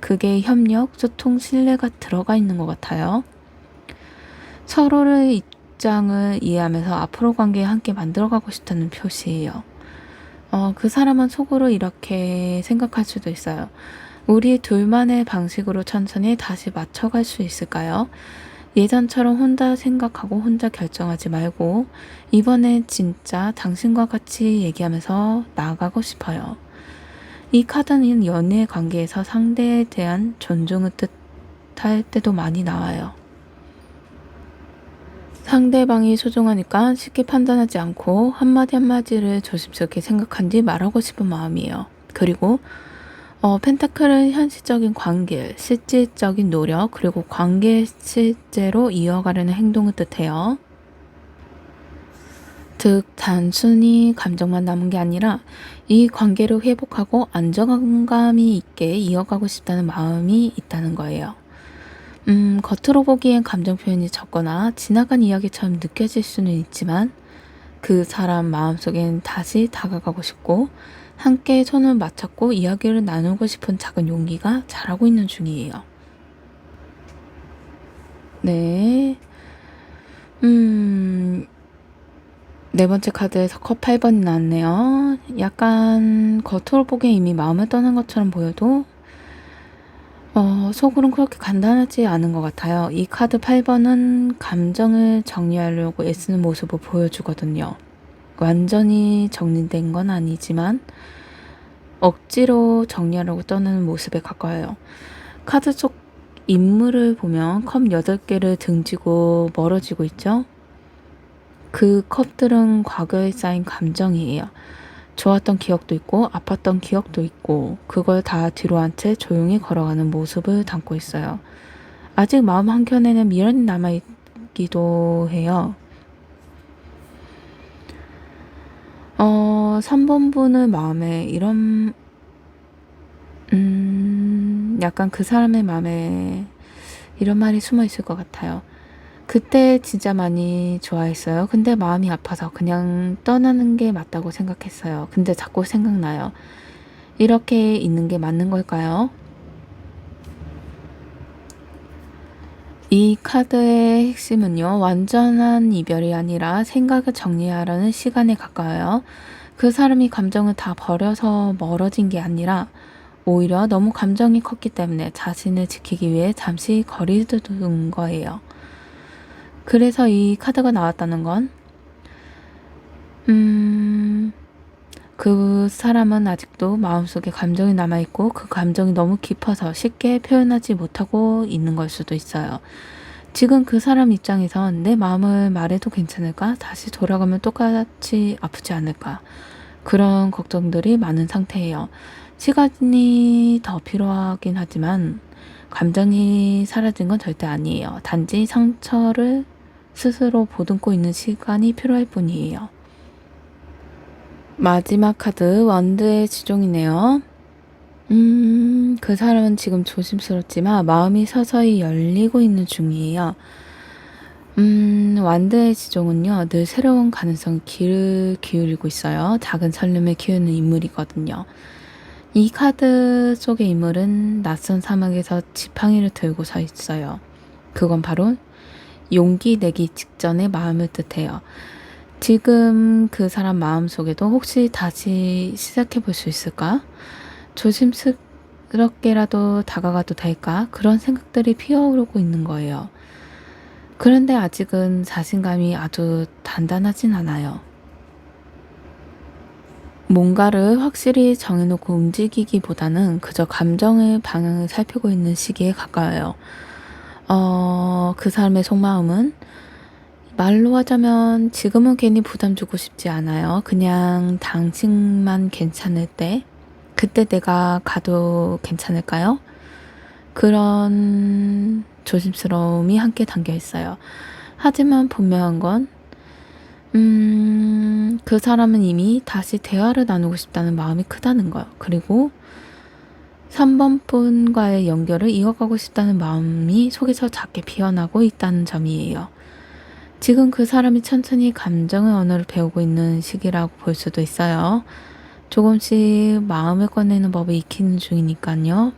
그게 협력, 소통, 신뢰가 들어가 있는 것 같아요. 서로의 입장을 이해하면서 앞으로 관계 함께 만들어가고 싶다는 표시예요. 그 사람은 속으로 이렇게 생각할 수도 있어요. 우리 둘만의 방식으로 천천히 다시 맞춰갈 수 있을까요? 예전처럼 혼자 생각하고 혼자 결정하지 말고 이번엔 진짜 당신과 같이 얘기하면서 나아가고 싶어요. 이 카드는 연애 관계에서 상대에 대한 존중을 뜻할 때도 많이 나와요. 상대방이 소중하니까 쉽게 판단하지 않고 한마디 한마디를 조심스럽게 생각한 뒤 말하고 싶은 마음이에요. 그리고 펜타클은 현실적인 관계, 실질적인 노력, 그리고 관계 실제로 이어가려는 행동을 뜻해요. 즉 단순히 감정만 남은 게 아니라 이 관계를 회복하고 안정감이 있게 이어가고 싶다는 마음이 있다는 거예요. 겉으로 보기엔 감정 표현이 적거나 지나간 이야기처럼 느껴질 수는 있지만 그 사람 마음속엔 다시 다가가고 싶고 함께 손을 맞잡고 이야기를 나누고 싶은 작은 용기가 자라고 있는 중이에요. 네. 네 번째 카드에서 컵 8번이 나왔네요. 약간 겉으로 보기엔 이미 마음을 떠난 것처럼 보여도 속으로는 그렇게 간단하지 않은 것 같아요. 이 카드 8번은 감정을 정리하려고 애쓰는 모습을 보여주거든요. 완전히 정리된 건 아니지만 억지로 정리하려고 떠나는 모습에 가까워요. 카드 속 인물을 보면 컵 8개를 등지고 멀어지고 있죠. 그 컵들은 과거에 쌓인 감정이에요. 좋았던 기억도 있고 아팠던 기억도 있고 그걸 다 뒤로 한 채 조용히 걸어가는 모습을 담고 있어요. 아직 마음 한켠에는 미련이 남아있기도 해요. 3번 분의 마음에 이런 약간 그 사람의 마음에 이런 말이 숨어 있을 것 같아요. 그때 진짜 많이 좋아했어요. 근데 마음이 아파서 그냥 떠나는 게 맞다고 생각했어요. 근데 자꾸 생각나요. 이렇게 있는 게 맞는 걸까요? 이 카드의 핵심은요. 완전한 이별이 아니라 생각을 정리하려는 시간에 가까워요. 그 사람이 감정을 다 버려서 멀어진 게 아니라 오히려 너무 감정이 컸기 때문에 자신을 지키기 위해 잠시 거리를 둔 거예요. 그래서 이 카드가 나왔다는 건 그 사람은 아직도 마음속에 감정이 남아있고 그 감정이 너무 깊어서 쉽게 표현하지 못하고 있는 걸 수도 있어요. 지금 그 사람 입장에선 내 마음을 말해도 괜찮을까? 다시 돌아가면 똑같이 아프지 않을까? 그런 걱정들이 많은 상태예요. 시간이 더 필요하긴 하지만 감정이 사라진 건 절대 아니에요. 단지 상처를 스스로 보듬고 있는 시간이 필요할 뿐이에요. 마지막 카드 원드의 지종이네요. 그 사람은 지금 조심스럽지만 마음이 서서히 열리고 있는 중이에요. 완드의 지종은요, 늘 새로운 가능성에 귀를 기울이고 있어요. 작은 설렘을 키우는 인물이거든요. 이 카드 속의 인물은 낯선 사막에서 지팡이를 들고 서 있어요. 그건 바로 용기 내기 직전의 마음을 뜻해요. 지금 그 사람 마음속에도 혹시 다시 시작해 볼 수 있을까? 조심스럽게라도 다가가도 될까? 그런 생각들이 피어오르고 있는 거예요. 그런데 아직은 자신감이 아주 단단하진 않아요. 뭔가를 확실히 정해놓고 움직이기보다는 그저 감정의 방향을 살피고 있는 시기에 가까워요. 그 사람의 속마음은 말로 하자면 지금은 괜히 부담 주고 싶지 않아요. 그냥 당신만 괜찮을 때, 그때 내가 가도 괜찮을까요? 그런 조심스러움이 함께 담겨 있어요. 하지만 분명한 건, 그 사람은 이미 다시 대화를 나누고 싶다는 마음이 크다는 거예요. 그리고 3번 분과의 연결을 이어가고 싶다는 마음이 속에서 작게 피어나고 있다는 점이에요. 지금 그 사람이 천천히 감정의 언어를 배우고 있는 시기라고 볼 수도 있어요. 조금씩 마음을 꺼내는 법을 익히는 중이니까요.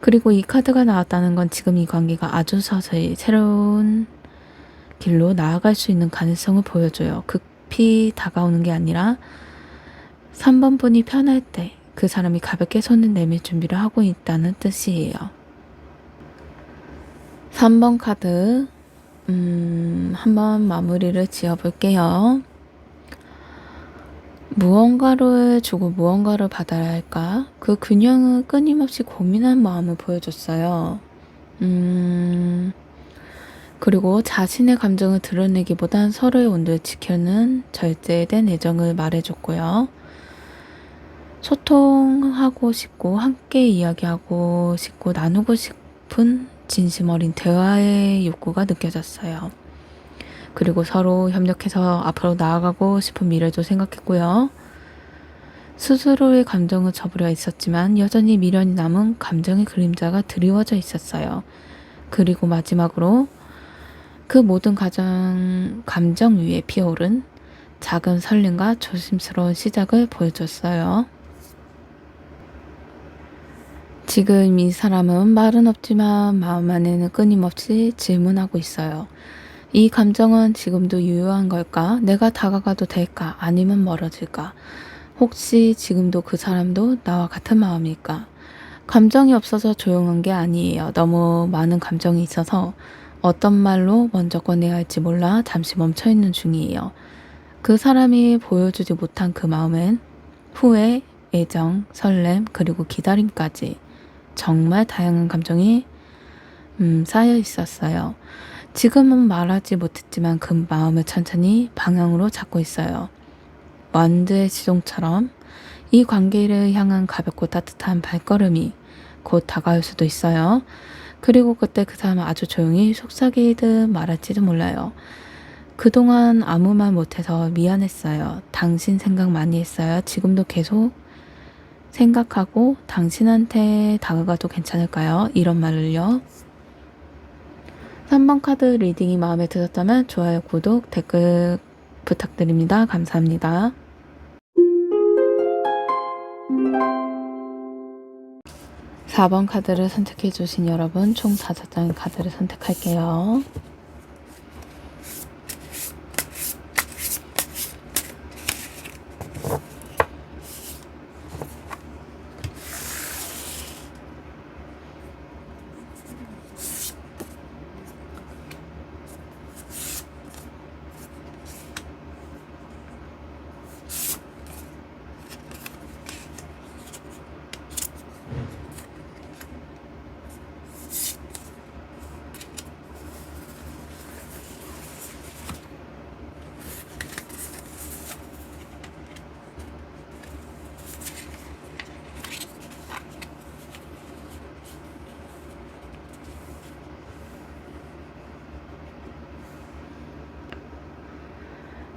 그리고 이 카드가 나왔다는 건 지금 이 관계가 아주 서서히 새로운 길로 나아갈 수 있는 가능성을 보여줘요. 급히 다가오는 게 아니라 3번 분이 편할 때 그 사람이 가볍게 손을 내밀 준비를 하고 있다는 뜻이에요. 3번 카드 한번 마무리를 지어볼게요. 무언가를 주고 무언가를 받아야 할까? 그 균형을 끊임없이 고민한 마음을 보여줬어요. 그리고 자신의 감정을 드러내기보단 서로의 온도를 지키는 절제된 애정을 말해줬고요. 소통하고 싶고 함께 이야기하고 싶고 나누고 싶은 진심 어린 대화의 욕구가 느껴졌어요. 그리고 서로 협력해서 앞으로 나아가고 싶은 미래도 생각했고요. 스스로의 감정을 접으려 했었지만 여전히 미련이 남은 감정의 그림자가 드리워져 있었어요. 그리고 마지막으로 그 모든 감정 위에 피어오른 작은 설렘과 조심스러운 시작을 보여줬어요. 지금 이 사람은 말은 없지만 마음 안에는 끊임없이 질문하고 있어요. 이 감정은 지금도 유효한 걸까? 내가 다가가도 될까? 아니면 멀어질까? 혹시 지금도 그 사람도 나와 같은 마음일까? 감정이 없어서 조용한 게 아니에요. 너무 많은 감정이 있어서 어떤 말로 먼저 꺼내야 할지 몰라 잠시 멈춰있는 중이에요. 그 사람이 보여주지 못한 그 마음엔 후회, 애정, 설렘, 그리고 기다림까지 정말 다양한 감정이 쌓여 있었어요. 지금은 말하지 못했지만 그 마음을 천천히 방향으로 잡고 있어요. 완드의 시종처럼 이 관계를 향한 가볍고 따뜻한 발걸음이 곧 다가올 수도 있어요. 그리고 그때 그 사람은 아주 조용히 속삭이듯 말할지도 몰라요. 그동안 아무 말 못해서 미안했어요. 당신 생각 많이 했어요. 지금도 계속 생각하고 당신한테 다가가도 괜찮을까요? 이런 말을요. 3번 카드 리딩이 마음에 드셨다면 좋아요, 구독, 댓글 부탁드립니다. 감사합니다. 4번 카드를 선택해 주신 여러분 총 5장의 카드를 선택할게요.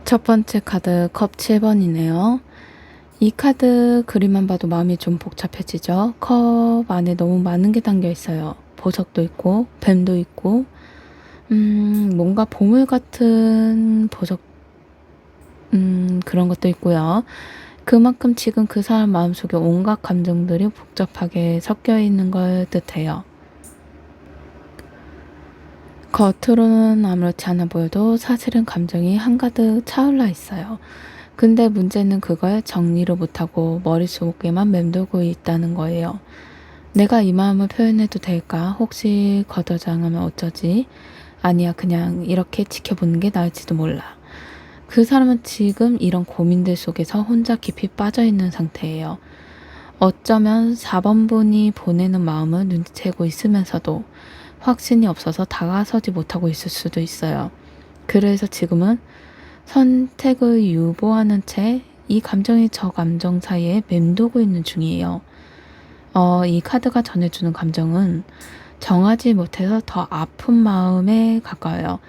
첫 번째 카드 컵 7번이네요. 이 카드 그림만 봐도 마음이 좀 복잡해지죠. 컵 안에 너무 많은 게 담겨 있어요. 보석도 있고 뱀도 있고 뭔가 보물 같은 보석 그런 것도 있고요. 그만큼 지금 그 사람 마음속에 온갖 감정들이 복잡하게 섞여 있는 걸 뜻해요. 겉으로는 아무렇지 않아 보여도 사실은 감정이 한가득 차올라 있어요. 근데 문제는 그걸 정리를 못하고 머릿속에만 맴돌고 있다는 거예요. 내가 이 마음을 표현해도 될까? 혹시 거절당하면 어쩌지? 아니야, 그냥 이렇게 지켜보는 게 나을지도 몰라. 그 사람은 지금 이런 고민들 속에서 혼자 깊이 빠져있는 상태예요. 어쩌면 4번 분이 보내는 마음을 눈치채고 있으면서도 확신이 없어서 다가서지 못하고 있을 수도 있어요. 그래서 지금은 선택을 유보하는 채 이 감정이 저 감정 사이에 맴돌고 있는 중이에요. 이 카드가 전해주는 감정은 정하지 못해서 더 아픈 마음에 가까워요.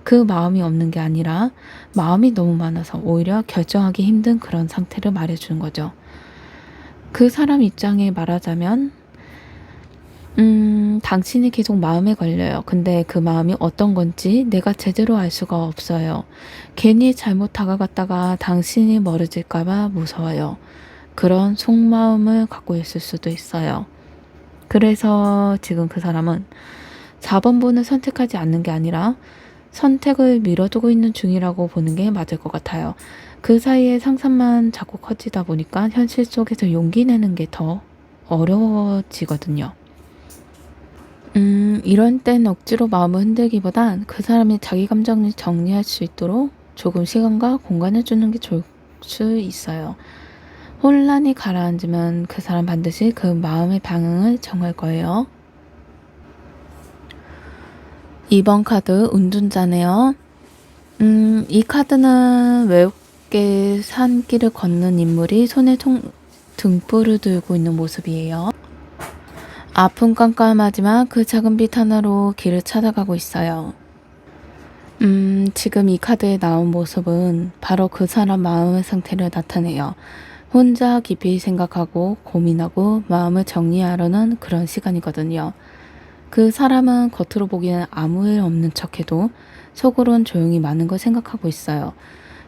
그 마음이 없는 게 아니라 마음이 너무 많아서 오히려 결정하기 힘든 그런 상태를 말해주는 거죠. 그 사람 입장에 말하자면 당신이 계속 마음에 걸려요. 근데 그 마음이 어떤 건지 내가 제대로 알 수가 없어요. 괜히 잘못 다가갔다가 당신이 멀어질까봐 무서워요. 그런 속마음을 갖고 있을 수도 있어요. 그래서 지금 그 사람은 4번분을 선택하지 않는 게 아니라 선택을 미뤄두고 있는 중이라고 보는 게 맞을 것 같아요. 그 사이에 상상만 자꾸 커지다 보니까 현실 속에서 용기 내는 게 더 어려워지거든요. 이런 땐 억지로 마음을 흔들기보단 그 사람이 자기 감정을 정리할 수 있도록 조금 시간과 공간을 주는 게 좋을 수 있어요. 혼란이 가라앉으면 그 사람 반드시 그 마음의 방향을 정할 거예요. 2번 카드 운둔자네요. 이 카드는 외롭게 산길을 걷는 인물이 손에 등불을 들고 있는 모습이에요. 아픔 깜깜하지만 그 작은 빛 하나로 길을 찾아가고 있어요. 지금 이 카드에 나온 모습은 바로 그 사람 마음의 상태를 나타내요. 혼자 깊이 생각하고 고민하고 마음을 정리하려는 그런 시간이거든요. 그 사람은 겉으로 보기에는 아무 일 없는 척해도 속으론 조용히 많은 걸 생각하고 있어요.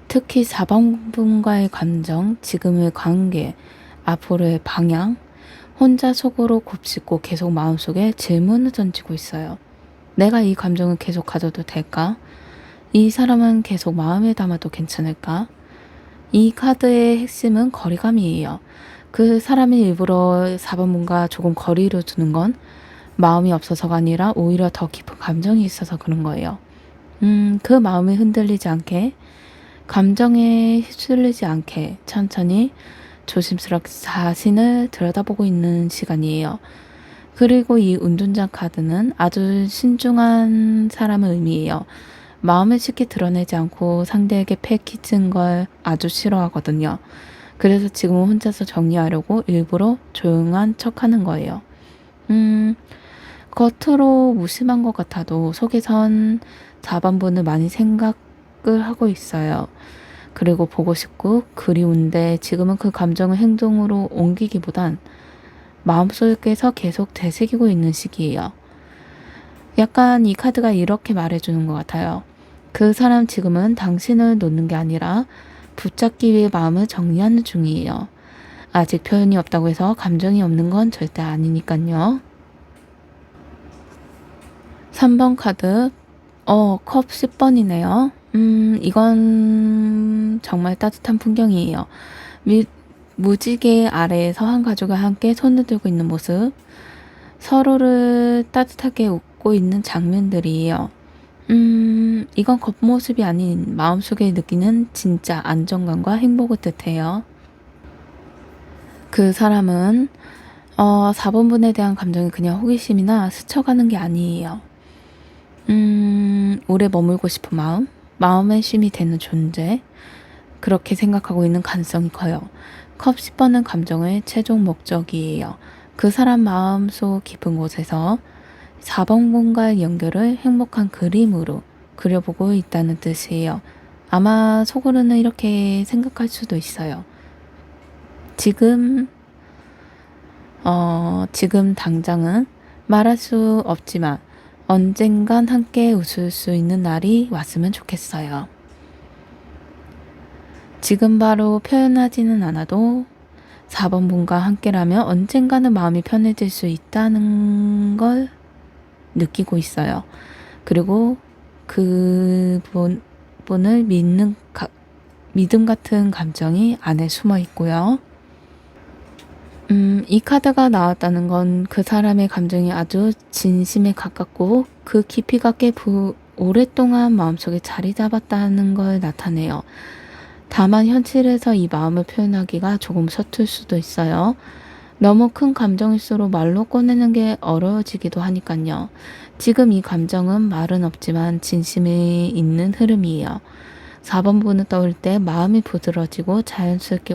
특히 4번분과의 감정, 지금의 관계, 앞으로의 방향, 혼자 속으로 곱씹고 계속 마음속에 질문을 던지고 있어요. 내가 이 감정을 계속 가져도 될까? 이 사람은 계속 마음에 담아도 괜찮을까? 이 카드의 핵심은 거리감이에요. 그 사람이 일부러 4번분과 조금 거리를 두는 건 마음이 없어서가 아니라 오히려 더 깊은 감정이 있어서 그런 거예요. 그 마음이 흔들리지 않게, 감정에 휩쓸리지 않게 천천히 조심스럽게 자신을 들여다보고 있는 시간이에요. 그리고 이 운둔자 카드는 아주 신중한 사람의 의미예요. 마음을 쉽게 드러내지 않고 상대에게 패기친 걸 아주 싫어하거든요. 그래서 지금은 혼자서 정리하려고 일부러 조용한 척하는 거예요. 겉으로 무심한 것 같아도 속에선 4번분을 많이 생각을 하고 있어요. 그리고 보고 싶고 그리운데 지금은 그 감정을 행동으로 옮기기보단 마음속에서 계속 되새기고 있는 시기예요. 약간 이 카드가 이렇게 말해주는 것 같아요. 그 사람 지금은 당신을 놓는 게 아니라 붙잡기 위해 마음을 정리하는 중이에요. 아직 표현이 없다고 해서 감정이 없는 건 절대 아니니까요. 3번 카드, 컵 10번이네요. 이건 정말 따뜻한 풍경이에요. 무지개 아래에서 한 가족이 함께 손을 들고 있는 모습, 서로를 따뜻하게 웃고 있는 장면들이에요. 이건 겉모습이 아닌 마음속에 느끼는 진짜 안정감과 행복을 뜻해요. 그 사람은 4번분에 대한 감정이 그냥 호기심이나 스쳐가는 게 아니에요. 오래 머물고 싶은 마음, 마음의 쉼이 되는 존재, 그렇게 생각하고 있는 가능성이 커요. 컵 10번은 감정의 최종 목적이에요. 그 사람 마음속 깊은 곳에서 4번분과의 연결을 행복한 그림으로 그려보고 있다는 뜻이에요. 아마 속으로는 이렇게 생각할 수도 있어요. 지금 당장은 말할 수 없지만 언젠간 함께 웃을 수 있는 날이 왔으면 좋겠어요. 지금 바로 표현하지는 않아도 4번분과 함께라면 언젠가는 마음이 편해질 수 있다는 걸 느끼고 있어요. 그리고 그 분을 믿음 같은 감정이 안에 숨어 있고요. 이 카드가 나왔다는 건 그 사람의 감정이 아주 진심에 가깝고 그 깊이가 꽤 오랫동안 마음속에 자리 잡았다는 걸 나타내요. 다만 현실에서 이 마음을 표현하기가 조금 서툴 수도 있어요. 너무 큰 감정일수록 말로 꺼내는 게 어려워지기도 하니깐요. 지금 이 감정은 말은 없지만 진심이 있는 흐름이에요. 4번 분을 떠올 때 마음이 부드러지고 자연스럽게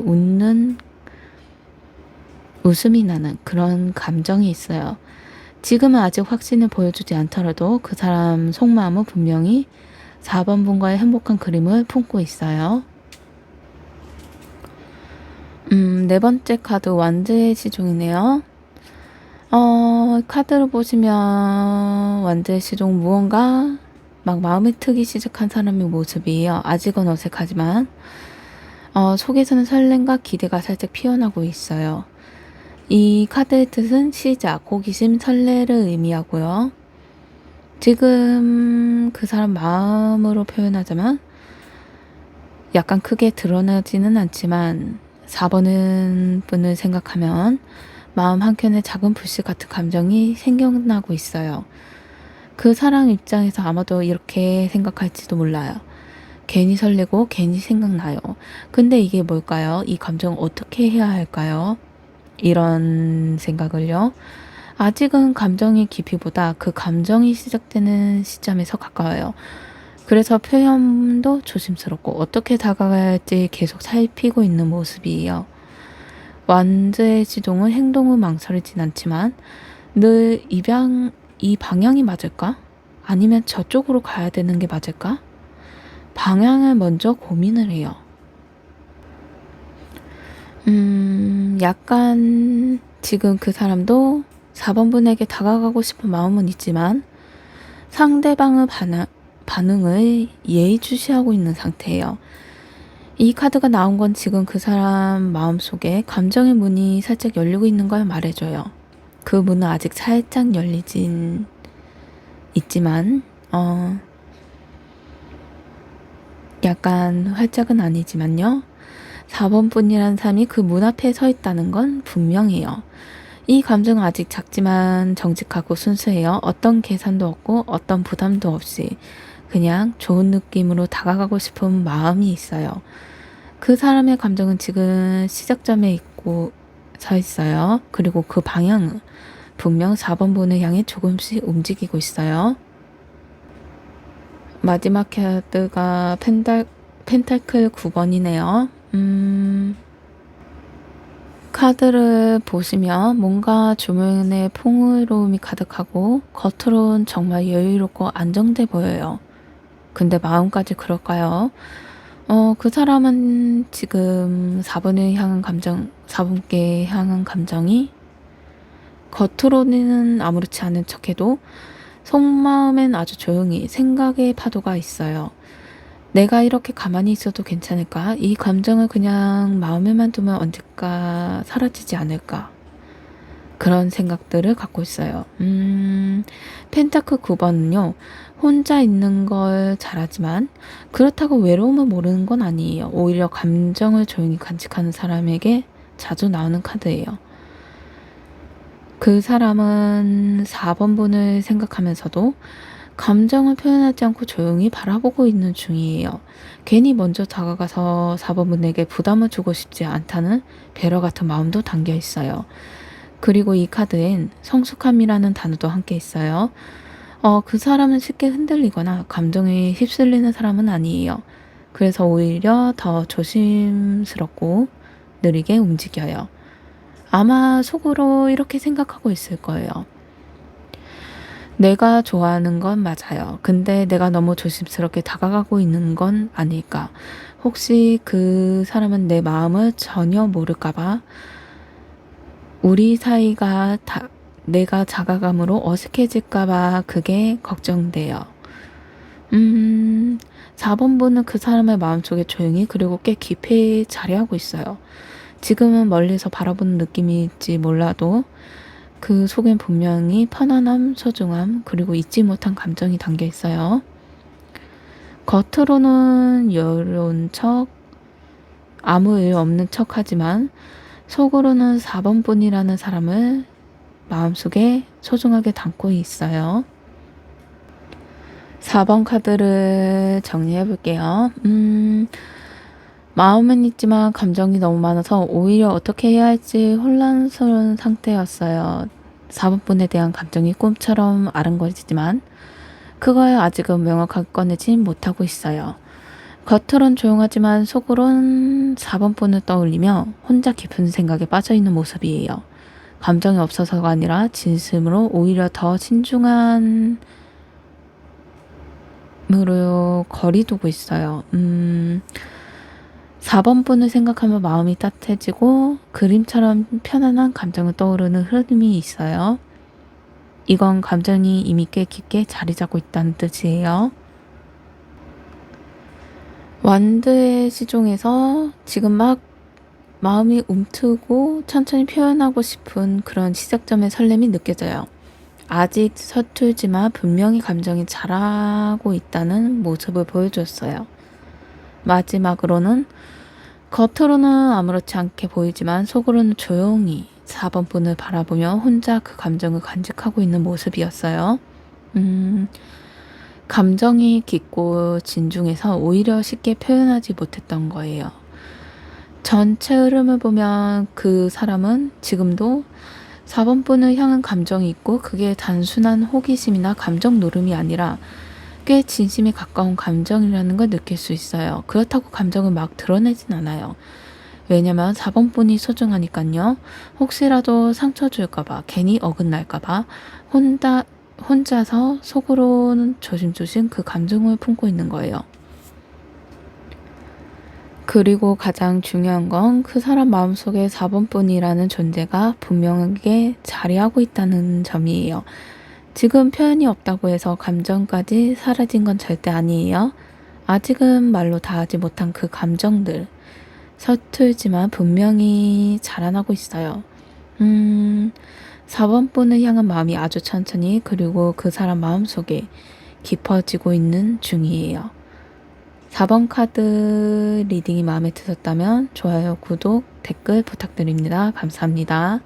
웃음이 나는 그런 감정이 있어요. 지금은 아직 확신을 보여주지 않더라도 그 사람 속마음은 분명히 4번 분과의 행복한 그림을 품고 있어요. 네 번째 카드 완제의 시종이네요. 카드를 보시면 완제의 시종 무언가 막 마음이 트기 시작한 사람의 모습이에요. 아직은 어색하지만 속에서는 설렘과 기대가 살짝 피어나고 있어요. 이 카드의 뜻은 시작, 호기심, 설레를 의미하고요. 지금 그 사람 마음으로 표현하자면 약간 크게 드러나지는 않지만 4번은 분을 생각하면 마음 한켠에 작은 불씨 같은 감정이 생겨나고 있어요. 그 사람 입장에서 아마도 이렇게 생각할지도 몰라요. 괜히 설레고 괜히 생각나요. 근데 이게 뭘까요? 이 감정 어떻게 해야 할까요? 이런 생각을요. 아직은 감정의 깊이보다 그 감정이 시작되는 시점에서 가까워요. 그래서 표현도 조심스럽고 어떻게 다가가야 할지 계속 살피고 있는 모습이에요. 완즈의 지동은 행동은 망설이진 않지만 늘 이 방향이 맞을까? 아니면 저쪽으로 가야 되는 게 맞을까? 방향을 먼저 고민을 해요. 약간 지금 그 사람도 4번 분에게 다가가고 싶은 마음은 있지만 상대방의 반응을 예의주시하고 있는 상태예요. 이 카드가 나온 건 지금 그 사람 마음속에 감정의 문이 살짝 열리고 있는 걸 말해줘요. 그 문은 아직 살짝 열리진 있지만 약간 활짝은 아니지만요. 4번 분이라는 사람이 그 문 앞에 서 있다는 건 분명해요. 이 감정은 아직 작지만 정직하고 순수해요. 어떤 계산도 없고 어떤 부담도 없이 그냥 좋은 느낌으로 다가가고 싶은 마음이 있어요. 그 사람의 감정은 지금 시작점에 있고 서 있어요. 그리고 그 방향은 분명 4번 분을 향해 조금씩 움직이고 있어요. 마지막 카드가 펜타클 9번이네요. 카드를 보시면 뭔가 주변에 풍요로움이 가득하고 겉으로는 정말 여유롭고 안정돼 보여요. 근데 마음까지 그럴까요? 그 사람은 지금 4분께 향한 감정이 겉으로는 아무렇지 않은 척해도 속마음엔 아주 조용히 생각의 파도가 있어요. 내가 이렇게 가만히 있어도 괜찮을까? 이 감정을 그냥 마음에만 두면 언젠가 사라지지 않을까? 그런 생각들을 갖고 있어요. 펜타클 9번은요. 혼자 있는 걸 잘하지만 그렇다고 외로움을 모르는 건 아니에요. 오히려 감정을 조용히 간직하는 사람에게 자주 나오는 카드예요. 그 사람은 4번 분을 생각하면서도 감정을 표현하지 않고 조용히 바라보고 있는 중이에요. 괜히 먼저 다가가서 4번 분에게 부담을 주고 싶지 않다는 배려 같은 마음도 담겨 있어요. 그리고 이 카드엔 성숙함이라는 단어도 함께 있어요. 그 사람은 쉽게 흔들리거나 감정에 휩쓸리는 사람은 아니에요. 그래서 오히려 더 조심스럽고 느리게 움직여요. 아마 속으로 이렇게 생각하고 있을 거예요. 내가 좋아하는 건 맞아요. 근데 내가 너무 조심스럽게 다가가고 있는 건 아닐까. 혹시 그 사람은 내 마음을 전혀 모를까봐 우리 사이가 내가 다가감으로 어색해질까봐 그게 걱정돼요. 4번 분은 그 사람의 마음속에 조용히 그리고 꽤 깊이 자리하고 있어요. 지금은 멀리서 바라보는 느낌일지 몰라도 그 속엔 분명히 편안함, 소중함, 그리고 잊지 못한 감정이 담겨 있어요. 겉으로는 여유로운 척, 아무 일 없는 척 하지만 속으로는 4번 분이라는 사람을 마음속에 소중하게 담고 있어요. 4번 카드를 정리해 볼게요. 마음은 있지만 감정이 너무 많아서 오히려 어떻게 해야 할지 혼란스러운 상태였어요. 4번분에 대한 감정이 꿈처럼 아른거리지만 그걸 아직은 명확하게 꺼내지 못하고 있어요. 겉으론 조용하지만 속으론 4번분을 떠올리며 혼자 깊은 생각에 빠져있는 모습이에요. 감정이 없어서가 아니라 진심으로 오히려 더 신중한 으로 거리두고 있어요. 4번분을 생각하면 마음이 따뜻해지고 그림처럼 편안한 감정을 떠오르는 흐름이 있어요. 이건 감정이 이미 꽤 깊게 자리 잡고 있다는 뜻이에요. 완드의 시종에서 지금 막 마음이 움트고 천천히 표현하고 싶은 그런 시작점의 설렘이 느껴져요. 아직 서툴지만 분명히 감정이 자라고 있다는 모습을 보여줬어요. 마지막으로는 겉으로는 아무렇지 않게 보이지만 속으로는 조용히 4번분을 바라보며 혼자 그 감정을 간직하고 있는 모습이었어요. 감정이 깊고 진중해서 오히려 쉽게 표현하지 못했던 거예요. 전체 흐름을 보면 그 사람은 지금도 4번분을 향한 감정이 있고 그게 단순한 호기심이나 감정 노름이 아니라 꽤 진심에 가까운 감정이라는 걸 느낄 수 있어요. 그렇다고 감정을 막 드러내진 않아요. 왜냐면 4번분이 소중하니까요. 혹시라도 상처 줄까봐, 괜히 어긋날까봐 혼자서 속으로는 조심조심 그 감정을 품고 있는 거예요. 그리고 가장 중요한 건 그 사람 마음속에 4번뿐이라는 존재가 분명하게 자리하고 있다는 점이에요. 지금 표현이 없다고 해서 감정까지 사라진 건 절대 아니에요. 아직은 말로 다 하지 못한 그 감정들, 서툴지만 분명히 자라나고 있어요. 4번분을 향한 마음이 아주 천천히 그리고 그 사람 마음속에 깊어지고 있는 중이에요. 4번 카드 리딩이 마음에 드셨다면 좋아요, 구독, 댓글 부탁드립니다. 감사합니다.